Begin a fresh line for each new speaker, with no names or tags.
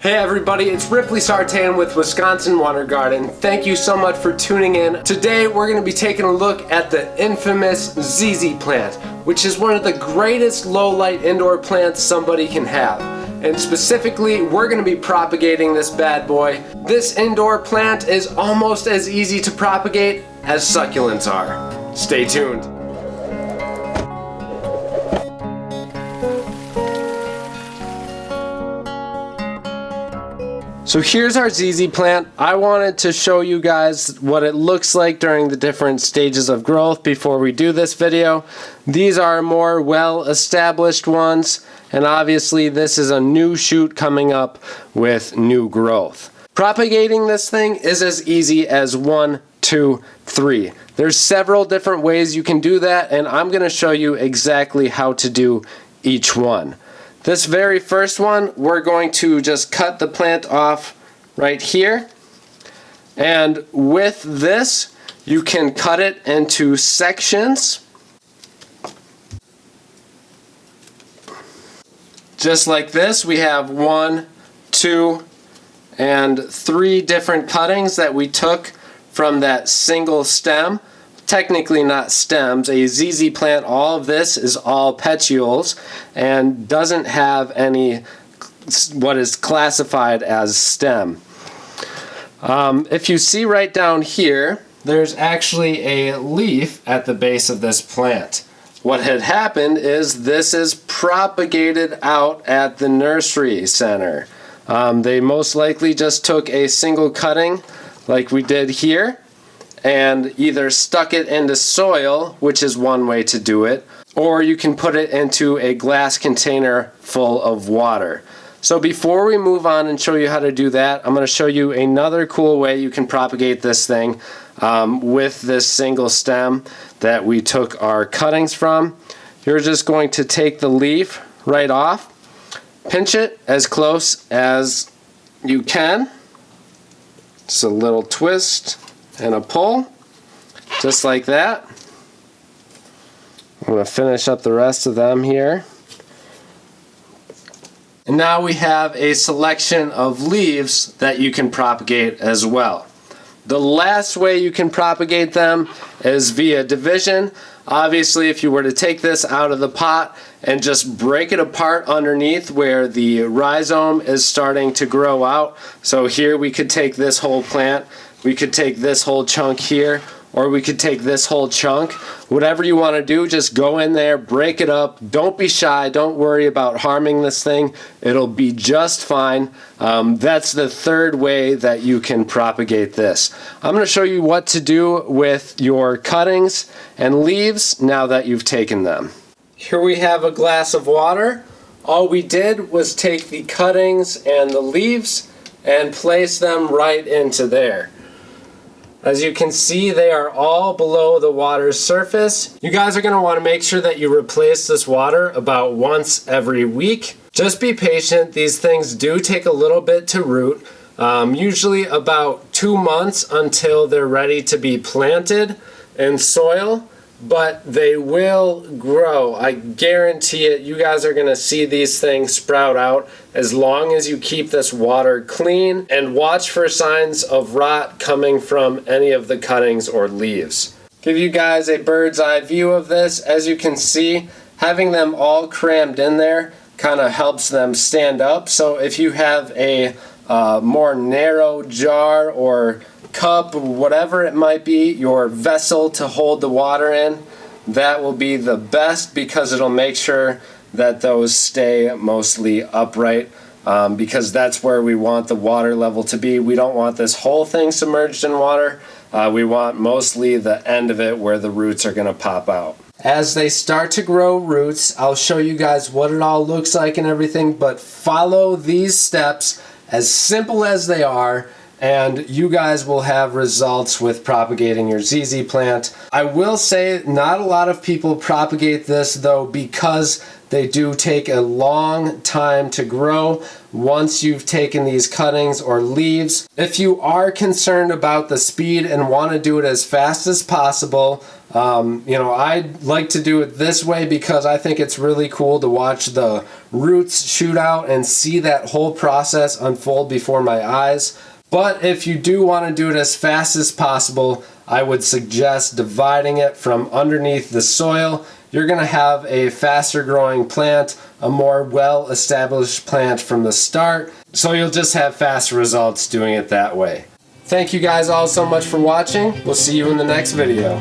Hey everybody, it's Ripley Sartain with Wisconsin Wonder Garden. Thank you so much for tuning in. Today we're going to be taking a look at the infamous ZZ plant, which is one of the greatest low-light indoor plants somebody can have. And specifically, we're going to be propagating this bad boy. This indoor plant is almost as easy to propagate as succulents are. Stay tuned. So here's our ZZ plant. I wanted to show you guys what it looks like during the different stages of growth before we do this video. These are more well-established ones, and obviously this is a new shoot coming up with new growth. Propagating this thing is as easy as 1, 2, 3. There's several different ways you can do that, and I'm going to show you exactly how to do each one. This very first one, we're going to just cut the plant off right here. And with this, you can cut it into sections. Just like this, we have 1, 2, and 3 different cuttings that we took from that single stem. Technically not stems. A ZZ plant, all of this is all petioles and doesn't have any what is classified as stem. If you see right down here, there's actually a leaf at the base of this plant. What had happened is this is propagated out at the nursery center. They most likely just took a single cutting like we did here and either stuck it into soil, which is one way to do it, or you can put it into a glass container full of water. So before we move on and show you how to do that, I'm going to show you another cool way you can propagate this thing with this single stem that we took our cuttings from. You're just going to take the leaf right off, pinch it as close as you can. Just a little twist and a pull, just like that. I'm going to finish up the rest of them here. And now we have a selection of leaves that you can propagate as well. The last way you can propagate them is via division. Obviously, if you were to take this out of the pot and just break it apart underneath where the rhizome is starting to grow out. So here we could take this whole plant, we could take this whole chunk here, or we could take this whole chunk. Whatever you want to do, just go in there, break it up. Don't be shy. Don't worry about harming this thing. It'll be just fine. That's the third way that you can propagate this. I'm going to show you what to do with your cuttings and leaves now that you've taken them. Here we have a glass of water. All we did was take the cuttings and the leaves and place them right into there. As you can see, they are all below the water's surface. You guys are going to want to make sure that you replace this water about once every week. Just be patient. These things do take a little bit to root, usually about 2 months until they're ready to be planted in soil, but they will grow. I guarantee it. You guys are going to see these things sprout out as long as you keep this water clean and watch for signs of rot coming from any of the cuttings or leaves. Give you guys a bird's eye view of this. As you can see, having them all crammed in there kind of helps them stand up. So if you have a more narrow jar or cup, whatever it might be, your vessel to hold the water in, that will be the best because it'll make sure that those stay mostly upright because that's where we want the water level to be. We don't want this whole thing submerged in water. We want mostly the end of it where the roots are going to pop out. As they start to grow roots, I'll show you guys what it all looks like and everything, but follow these steps, as simple as they are, and you guys will have results with propagating your ZZ plant. I will say not a lot of people propagate this though because They do take a long time to grow once you've taken these cuttings or leaves. If you are concerned about the speed and want to do it as fast as possible, I like to do it this way because I think it's really cool to watch the roots shoot out and see that whole process unfold before my eyes. But if you do want to do it as fast as possible, I would suggest dividing it from underneath the soil. You're going to have a faster growing plant, a more well-established plant from the start, so you'll just have faster results doing it that way. Thank you guys all so much for watching. We'll see you in the next video.